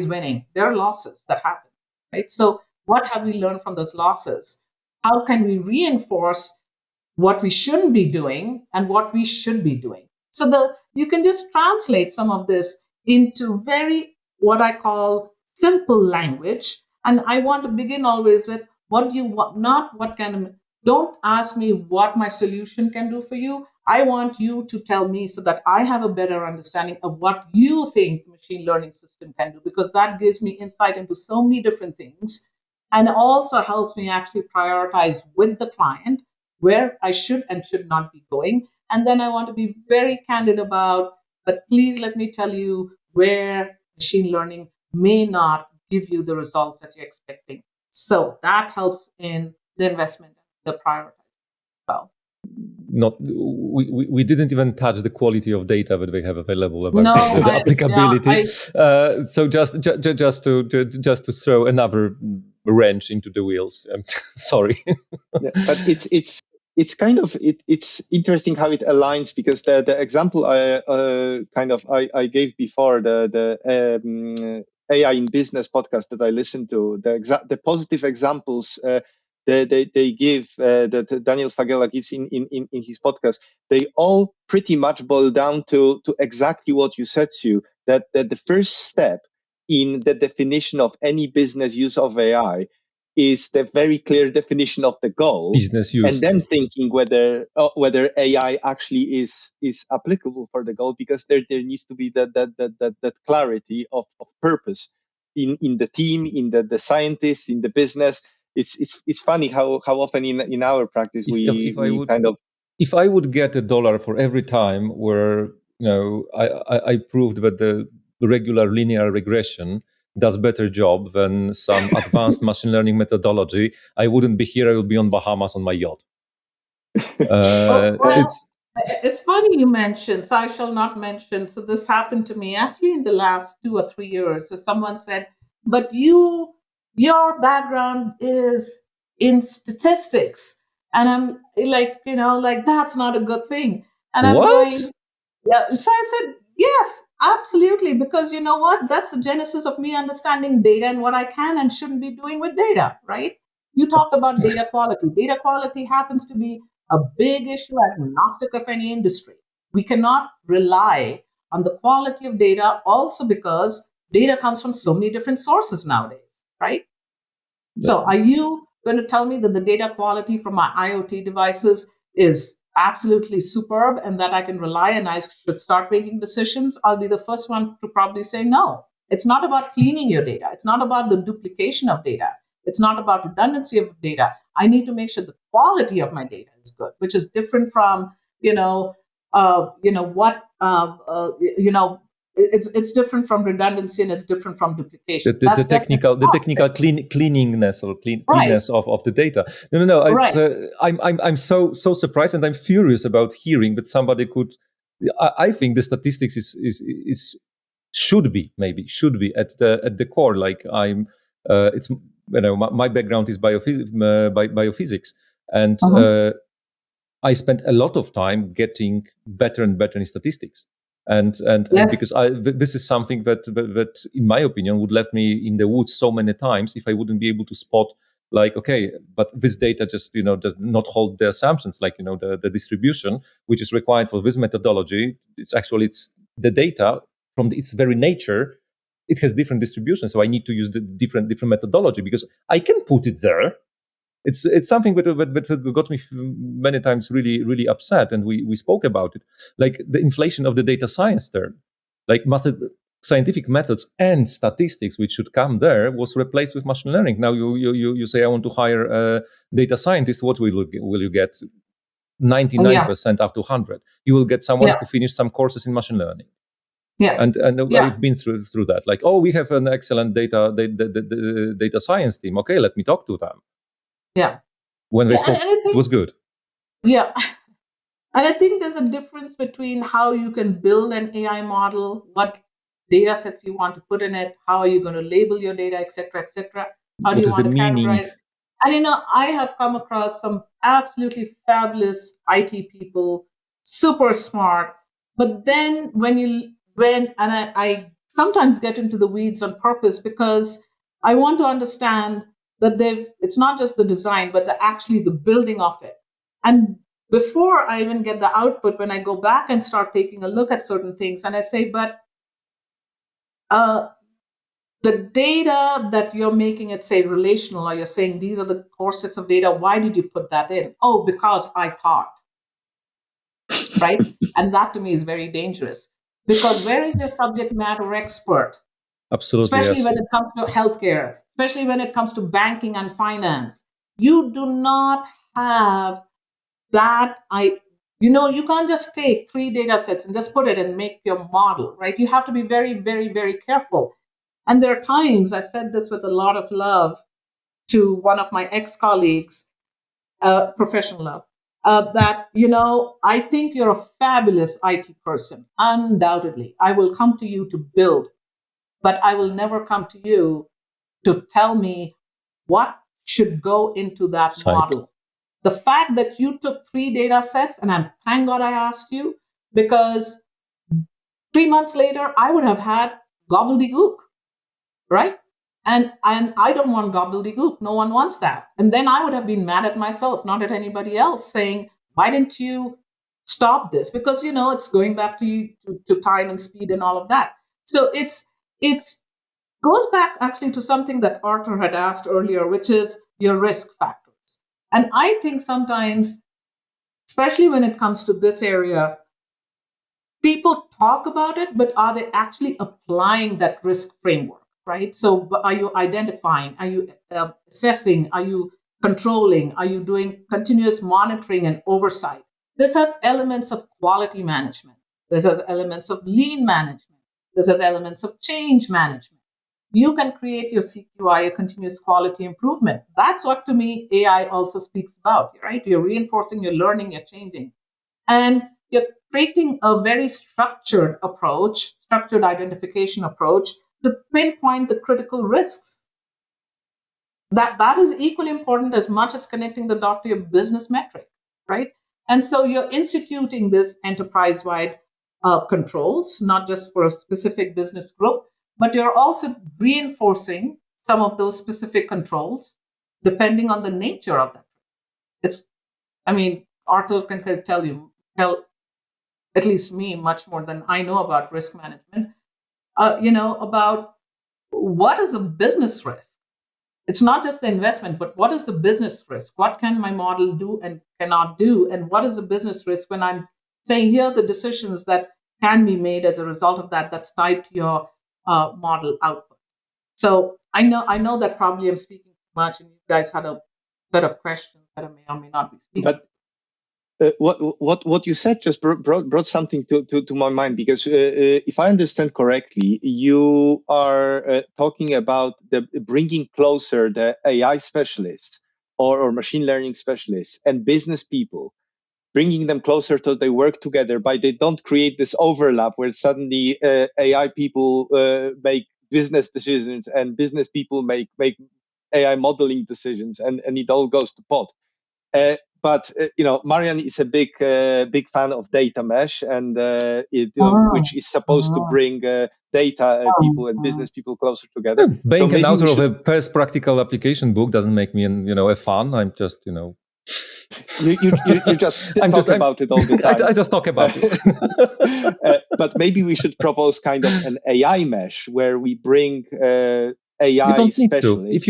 winning. There are losses that happen, right? So what have we learned from those losses? How can we reinforce what we shouldn't be doing and what we should be doing? So you can just translate some of this into very, what I call, simple language. And I want to begin always with, what do you want, not what can. Don't ask me what my solution can do for you. I want you to tell me so that I have a better understanding of what you think the machine learning system can do, because that gives me insight into so many different things and also helps me actually prioritize with the client where I should and should not be going. And then I want to be very candid about, but please let me tell you where machine learning may not give you the results that you're expecting. So that helps in the investment, the prioritize. Well, we didn't even touch the quality of data that we have available about no, the applicability. I So just to throw another wrench into the wheels. Sorry. Yeah, but it's kind of it's interesting how it aligns, because the example I gave before, the AI in Business podcast that I listened to, the positive examples they give, that Daniel Fagella gives in his podcast, they all pretty much boil down to exactly what you said, Sue, that the first step in the definition of any business use of AI is the very clear definition of the goal, Business use. and then thinking whether AI actually is applicable for the goal, because there needs to be that clarity of purpose in the team, in the scientists, in the business. It's funny how often in our practice if I would get $1 for every time where I proved that the regular linear regression does better job than some advanced machine learning methodology, I wouldn't be here. I would be on Bahamas on my yacht. It's funny you mentioned, so I shall not mention. So this happened to me actually in the last 2 or 3 years. So someone said, but your background is in statistics. And I'm like, that's not a good thing. And I'm What? going, yeah. So I said, yes, absolutely. Because you know what? That's the genesis of me understanding data and what I can and shouldn't be doing with data, right? You talked about data quality. Data quality happens to be a big issue agnostic of any industry. We cannot rely on the quality of data also because data comes from so many different sources nowadays, right? So are you going to tell me that the data quality from my IoT devices is absolutely superb and that I can rely and I should start making decisions? I'll be the first one to probably say no. It's not about cleaning your data. It's not about the duplication of data. It's not about redundancy of data. I need to make sure the quality of my data is good, which is different from, it's different from redundancy and it's different from duplication. The technical cleanliness or cleanness of the data. No. It's right. I'm so surprised, and I'm furious about hearing that somebody could. I think the statistics should be at the core. Like it's my background is biophysics, and I spent a lot of time getting better and better in statistics. And because this is something that in my opinion would left me in the woods so many times if I wouldn't be able to spot, like, okay, but this data just does not hold the assumptions, like the distribution which is required for this methodology. It's the data from its very nature. It has different distributions, so I need to use the different methodology because I can put it there. It's something that got me many times really upset, and we spoke about it, like the inflation of the data science term, like scientific methods and statistics, which should come there, was replaced with machine learning. Now you say, I want to hire a data scientist. What will you get? 99% up to 100. You will get someone who finished some courses in machine learning. And I've been through that. Like, oh, we have an excellent data science team. Okay, let me talk to them. Yeah. When they spoke, it was good. Yeah. And I think there's a difference between how you can build an AI model, what data sets you want to put in it, how are you going to label your data, et cetera, et cetera. How do you want to categorize? And, I have come across some absolutely fabulous IT people, super smart. But then I sometimes get into the weeds on purpose because I want to understand that it's not just the design, but actually the building of it. And before I even get the output, when I go back and start taking a look at certain things, and I say, but the data that you're making it, say, relational, or you're saying these are the core sets of data, why did you put that in? Oh, because I thought, right? And that to me is very dangerous, because where is your subject matter expert? Absolutely, especially when it comes to healthcare, especially when it comes to banking and finance. You do not have that. You can't just take 3 data sets and just put it and make your model, right? You have to be very, very, very careful. And there are times, I said this with a lot of love to one of my ex-colleagues, professional love, that, I think you're a fabulous IT person. Undoubtedly, I will come to you to build, but I will never come to you to tell me what should go into that model. The fact that you took 3 data sets, and thank God I asked you, because 3 months later, I would have had gobbledygook, right? And I don't want gobbledygook. No one wants that. And then I would have been mad at myself, not at anybody else, saying, why didn't you stop this? Because, it's going back to time and speed and all of that. So it's goes back actually to something that Arthur had asked earlier, which is your risk factors. And I think sometimes, especially when it comes to this area, people talk about it, but are they actually applying that risk framework, right? So are you identifying? Are you assessing? Are you controlling? Are you doing continuous monitoring and oversight? This has elements of quality management. This has elements of lean management. This has elements of change management. You can create your CQI, your continuous quality improvement. That's what, to me, AI also speaks about, right? You're reinforcing, you're learning, you're changing. And you're creating a very structured approach, structured identification approach to pinpoint the critical risks. That is equally important as much as connecting the dot to your business metric, right? And so you're instituting this enterprise-wide controls, not just for a specific business group, but you're also reinforcing some of those specific controls depending on the nature of that. Arthur can tell at least me much more than I know about risk management, about what is a business risk. It's not just the investment, but what is the business risk? What can my model do and cannot do? And what is the business risk when I'm saying here are the decisions that can be made as a result of that's tied to your model output. So I know that probably I'm speaking too much, and you guys had a set of questions that I may or may not be speaking. But what you said just brought something to my mind, because if I understand correctly, you are talking about the bringing closer the AI specialists or machine learning specialists and business people, bringing them closer so they work together, but they don't create this overlap where suddenly AI people make business decisions and business people make AI modeling decisions, and it all goes to pot. But Marian is a big fan of data mesh, and which is supposed to bring data people and business people closer together. Being an author of a first practical application book doesn't make me a fan. I'm just You just talk about it all the time. I just talk about it. But maybe we should propose kind of an AI mesh where we bring AI You don't need to. specialist. If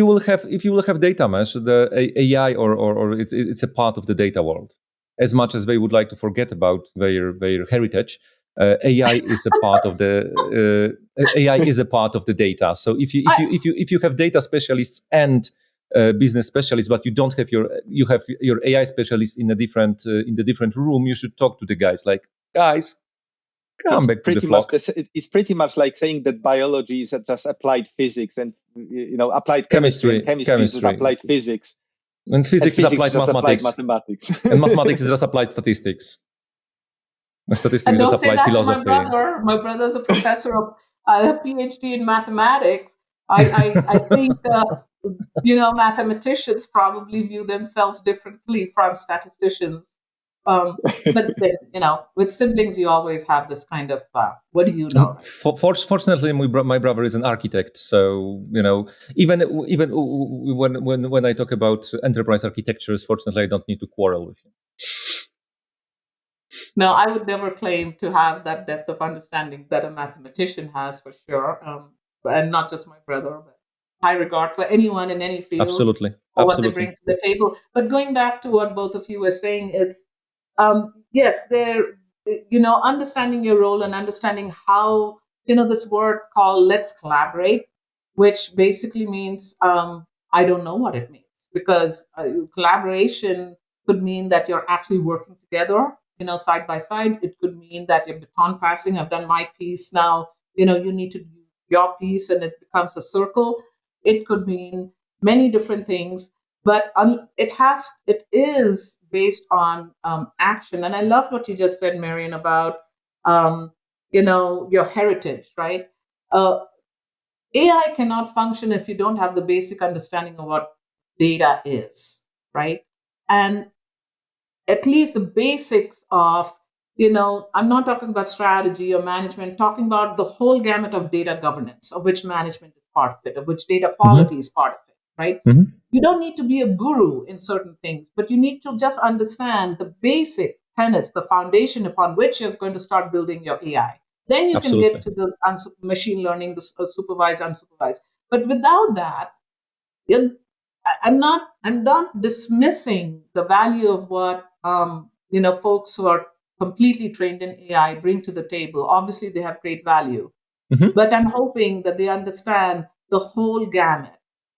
you will have data mesh, the AI or it's a part of the data world. As much as they would like to forget about their heritage, AI is a part of the AI is a part of the data. So if you have data specialists and business specialists, but you don't have your AI specialist in the different room, you should talk to the guys. Like, guys, come back to the flock. It's pretty much like saying that biology is just applied physics, and applied chemistry, and chemistry is just applied physics. And physics is applied mathematics. And mathematics is just applied statistics. And statistics and is don't just say applied that philosophy. to my brother. My brother's a professor of a PhD in mathematics. I think mathematicians probably view themselves differently from statisticians. But then, with siblings, you always have this kind of what do you know? Fortunately, my brother is an architect, so even when I talk about enterprise architectures, fortunately, I don't need to quarrel with him. No, I would never claim to have that depth of understanding that a mathematician has, for sure, and not just my brother, but high regard for anyone in any field. Absolutely. For what they bring to the table. But going back to what both of you were saying, it's yes, understanding your role and understanding how this word called "let's collaborate," which basically means I don't know what it means, because collaboration could mean that you're actually working together, side by side. It could mean that you're baton passing. I've done my piece, now you need to do your piece, and it becomes a circle. It could mean many different things, but it is based on action. And I love what you just said, Marion, about your heritage, right? AI cannot function if you don't have the basic understanding of what data is, right? And at least the basics of, I'm not talking about strategy or management, talking about the whole gamut of data governance, of which management is part of it, of which data quality is part of it, right? You don't need to be a guru in certain things, but you need to just understand the basic tenets, the foundation upon which you're going to start building your AI. Then you can get to the machine learning, the supervised, unsupervised. But without that, I'm not dismissing the value of what folks who are completely trained in AI bring to the table. Obviously, they have great value, but I'm hoping that they understand the whole gamut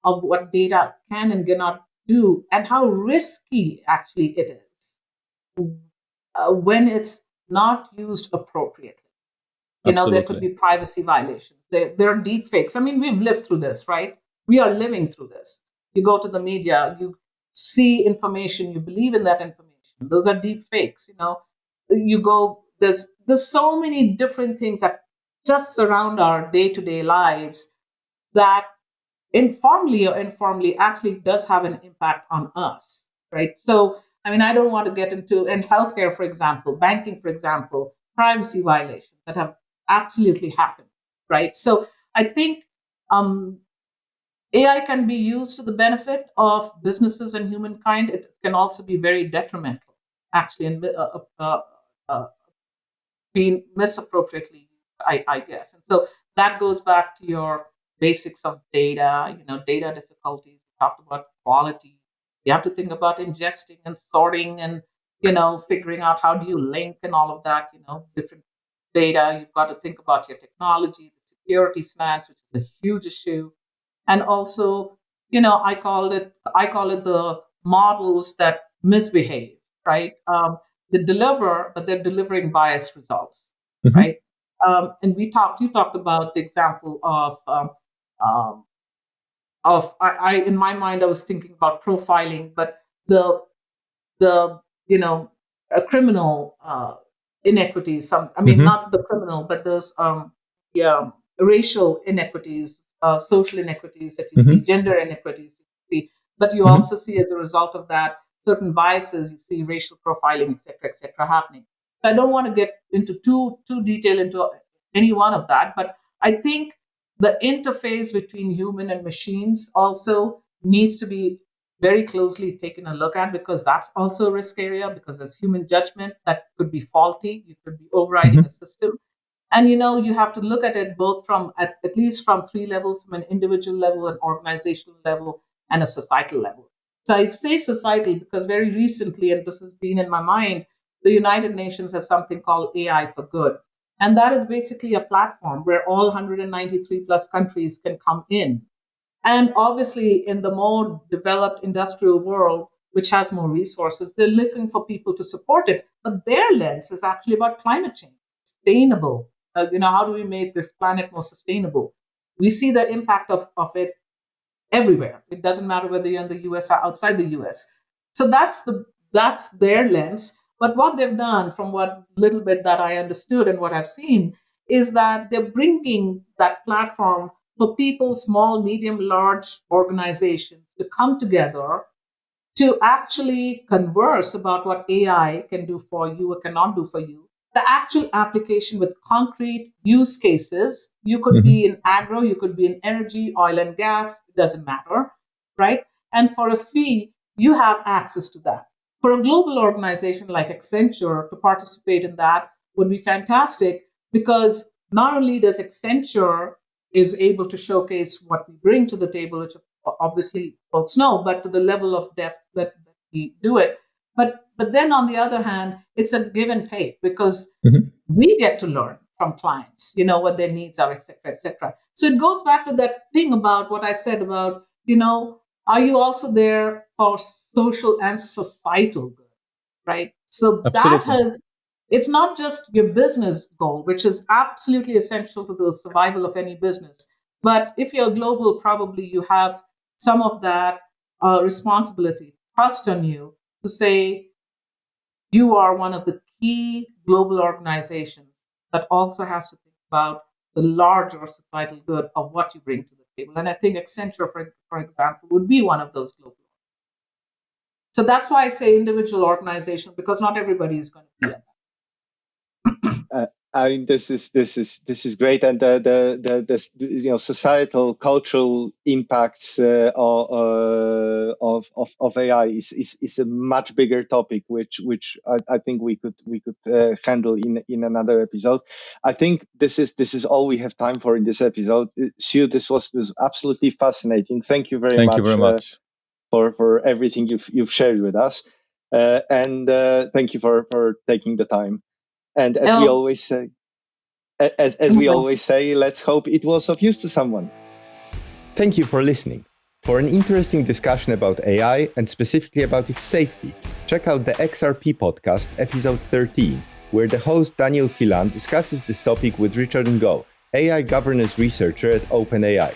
of what data can and cannot do, and how risky actually it is when it's not used appropriately. There could be privacy violations. There are deep fakes. I mean, we've lived through this, right? We are living through this. You go to the media, you see information, you believe in that information. Those are deep fakes. You go, there's so many different things that just surround our day-to-day lives that informally or informally actually does have an impact on us, right? So, I mean, I don't want to get into, in healthcare, for example, banking, for example, privacy violations that have absolutely happened, right? So I think AI can be used to the benefit of businesses and humankind. It can also be very detrimental, actually, and being misappropriately used, I guess. And so that goes back to your basics of data, data difficulties. We talked about quality. You have to think about ingesting and sorting and, figuring out how do you link and all of that, different data. You've got to think about your technology, the security snags, which is a huge issue. And also, I call it the models that misbehave, right? They deliver, but they're delivering biased results, right? And you talked about the example um, I in my mind I was thinking about profiling, but the criminal inequities. Not the criminal, but those racial inequities, social inequities that you see, gender inequities that you see. But you also see, as a result of that, certain biases. You see racial profiling, et cetera, happening. So I don't want to get into too detail into any one of that, but I think the interface between human and machines also needs to be very closely taken a look at, because that's also a risk area, because there's human judgment that could be faulty. You could be overriding a system. And you have to look at it both from at least from three levels: from an individual level, an organizational level, and a societal level. So I say societal because very recently, and this has been in my mind, the United Nations has something called AI for Good. And that is basically a platform where all 193 plus countries can come in. And obviously, in the more developed industrial world, which has more resources, they're looking for people to support it. But their lens is actually about climate change, sustainable. How do we make this planet more sustainable? We see the impact of it everywhere. It doesn't matter whether you're in the US or outside the US. So that's their lens. But what they've done, from what little bit that I understood and what I've seen, is that they're bringing that platform for people, small, medium, large organizations, to come together to actually converse about what AI can do for you or cannot do for you. The actual application with concrete use cases. You could be in agro, you could be in energy, oil and gas, it doesn't matter, right? And for a fee, you have access to that. For a global organization like Accenture to participate in that would be fantastic, because not only does Accenture is able to showcase what we bring to the table, which obviously folks know, but to the level of depth that we do it. But then on the other hand, it's a give and take, because we get to learn from clients, what their needs are, et cetera, et cetera. So it goes back to that thing about what I said about, are you also there for social and societal good, right? So Absolutely. it's not just your business goal, which is absolutely essential to the survival of any business. But if you're global, probably you have some of that responsibility thrust on you to say you are one of the key global organizations that also has to think about the larger societal good of what you bring to the table. And I think Accenture, for example, would be one of those global. So that's why I say individual organization, because not everybody is going to be at that. I mean, this is great, and the societal, cultural impacts of AI is a much bigger topic, which I think we could handle in another episode. I think this is all we have time for in this episode. Sue, this was absolutely fascinating. Thank you very Thank you much, very much. for everything you've shared with us, and thank you for taking the time. And as we always say, let's hope it was of use to someone. Thank you for listening. For an interesting discussion about AI and specifically about its safety, check out the XRP podcast, episode 13, where the host Daniel Filan discusses this topic with Richard Ngo, AI governance researcher at OpenAI.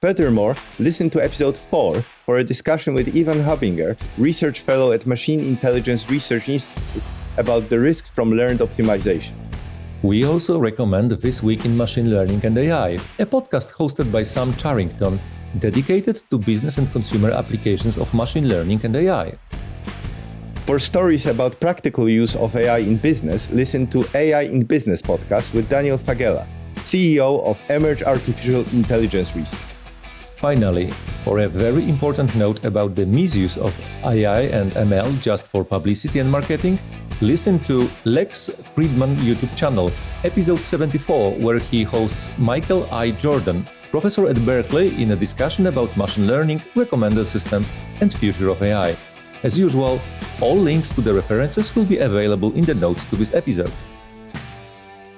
Furthermore, listen to episode 4 for a discussion with Ivan Habinger, research fellow at Machine Intelligence Research Institute, about the risks from learned optimization. We also recommend This Week in Machine Learning and AI, a podcast hosted by Sam Charrington, dedicated to business and consumer applications of machine learning and AI. For stories about practical use of AI in business, listen to AI in Business podcast with Daniel Fagela, CEO of Emerge Artificial Intelligence Research. Finally, for a very important note about the misuse of AI and ML just for publicity and marketing, listen to Lex Friedman YouTube channel, episode 74, where he hosts Michael I. Jordan, professor at Berkeley, in a discussion about machine learning, recommender systems, and future of AI. As usual, all links to the references will be available in the notes to this episode.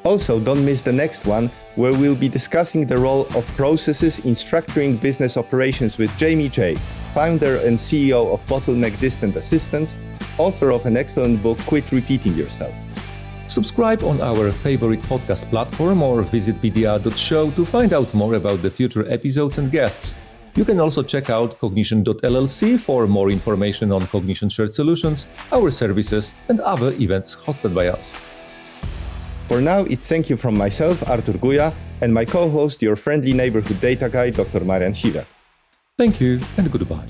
Also, don't miss the next one, where we'll be discussing the role of processes in structuring business operations with Jamie J., founder and CEO of Bottleneck Distant Assistance, author of an excellent book, Quit Repeating Yourself. Subscribe on our favorite podcast platform or visit pdr.show to find out more about the future episodes and guests. You can also check out cognition.llc for more information on Cognition Shared Solutions, our services, and other events hosted by us. For now, it's thank you from myself, Artur Guja, and my co-host, your friendly neighborhood data guy, Dr. Marian Siwak. Thank you and goodbye.